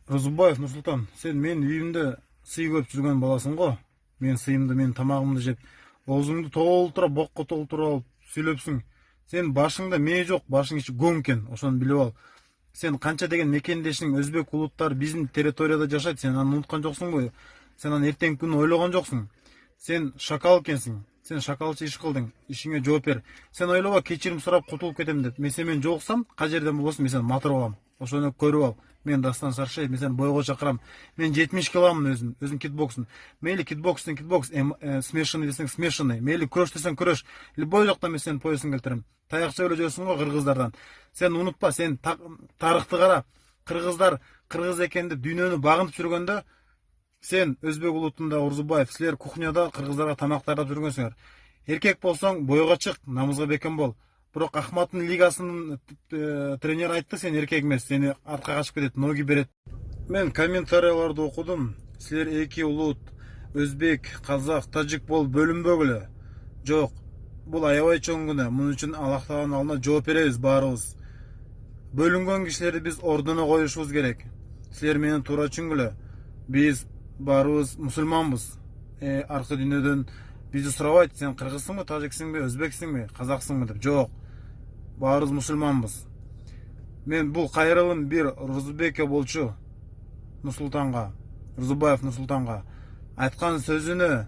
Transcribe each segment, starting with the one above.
Розубаев Нұрсұлтан, сен мен үйімде сый көп жүрген баласың ғой. Мен сыйымды, мен тамағымды жеп, аузыңды толтыра, боққа толтыра алып сөйлепсің. Сен башыңда мээ жоқ, башың іші гоң екен, ошоны билип ал. Сен канча деген мекендешиң, өзбек улуттары биздин территорияда жашайт, сен аны унуткан жоксуңбу? Сен аны эртеңки күнү ойлогон жоксуң. Сен шакал экенсиң. Сен шакалчы иш кылдың, ишиңе жооп бер. Сен ойлоба кечирим сурап кутулуп кетем деп. Мен сен жолуксам, кай жерден болбосун мен сени матырып алам. Ошону көрүп ал. Мен Дастан Саршаев, мен сени бойго чакырам. Мен 70 киломун өзүм кикбоксун. Мейли кикбокс десең кикбокс, смешанный десең смешанный. Мейли күрөш десең күрөш. Любой жакта мен сени поясын келтирем. Таякча эле жүрсүң го кыргыздардан. Сен унутпа, сен тарыхты кара. Кыргыздар кыргыз экен деп дүйнөнү багынтып жүргөндө, сен өзбек улутунда Орзубаев, силер кухняда кыргыздарга тамак даярдап жүргөнсүңөр. Эркек болсоң бойго чык, намызга бекем бол. Бирок Ахматтын лигасынын тренер айтты, сен эркек эмес, сени артка качып кетет, ноги берет. Мен комментарияларды окудум. Силер эки улут, өзбек, казак, тажик болуп бөлүнбөгүлө. Жок, бул аябай чоң күнөө. Мунун үчүн Аллах Тааланын алдына жооп беребиз баарыбыз. Бөлүнгөн кишилерди биз ордуна коюшубуз керек. Силер мени туура түшүнгүлө. Биз баарыбыз мусулманбыз. Аркы дүйнөдөн бизди сурабайт, сен кыргызсыңбы, тажиксиңби, өзбексиңби, казаксыңбы деп. Жок. Баарыбыз мусулманбыз. Мен бул кайрылым бир Розубеке болчу Нурсултанга, Розубаев Нурсултанга айткан сөзүнө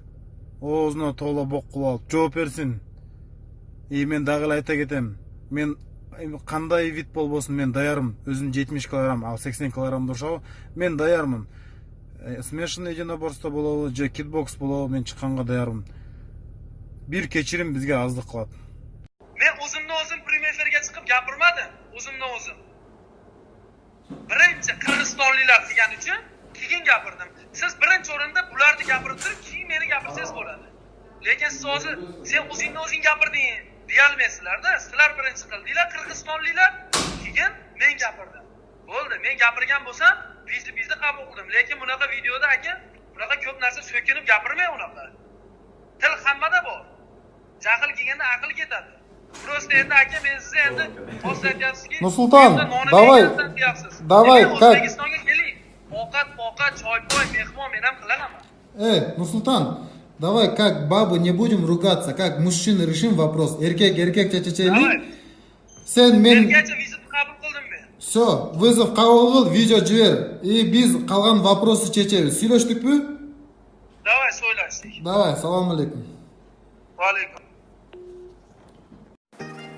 оозуна тоола бок кылып алып жооп берсин. Мен дагы эле айта кетем. Мен кандай вид болбосун мен даярмын. Өзүм 70 килограмм, ал 80 килограмм дуршабы, мен даярмын. Смешанный единоборство болобу, же кикбокс болобу, мен чыкканга даярмын. Бир кечирим бизге аздык кылат. Men o'zimni-o'zim prямой efirga chiqib gapirmadim. O'zimni-o'zim. Birinchi qirg'izistonliklar degan uchun keyin gapirdim. Siz birinchi o'rinda bularni gapirib turib, keyin meni gapirsangiz bo'ladi. Lekin siz hozir sen o'zingni-o'zing gapirding deya olmaysizlar-da. Sizlar birinchi qildinglar qirg'izistonliklar, keyin men gapirdim. Bo'ldi, men gapirgan bo'lsam, bizni qabul qildim. Lekin bunaqa videoda aka, bunaqa ko'p narsa so'kinib gapirmay unaqa. Til hammada bor. Jahl kelganda aql ketadi. Просто endi aka men sizga endi hozir aytyapsizki, Нурсултан, давай, как? O'zbekistonga keling. Ovqat, choy-poy, mehmon men ham qilaman. Нурсултан, давай как бабы не будем ругаться, как мужчины решим вопрос. Эркек чечечейли. Сен мен Ergacha vizit qabul qildim men. Все, вызов qabul qil, video жибер. И биз калган вопросы чечебиз. Сүйлөштүкпү? Давай so'ylashdik. Давай, салам алейкум. Va alaykum.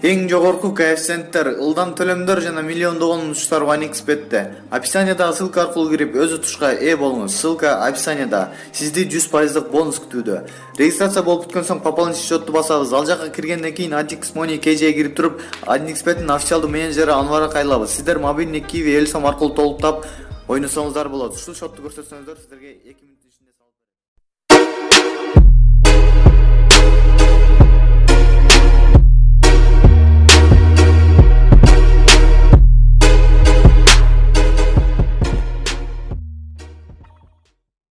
Эң жогорку коэффициенттер, ылдам төлөмдөр жана миллиондогон учуштар OneXBet'те. Описаниядагы ссылка аркылуу кирип өз утушка ээ болуңуз. Ссылка описанияда. Сизди 100% бонус күтүүдө. Регистрация болуп бүткөн соң пополнить счетту басабыз. Ал жака киргенден кийин Adix Money KJ'ге кирип туруп, OneXBet'ин официалдуу менеджери Анварга кайрылабыз. Сиздер мобильный Kiwi Элсом аркылуу толуктап ойносоңуздар болот. Ушул счетту көрсөтсөңүздөр сиздерге 2 минут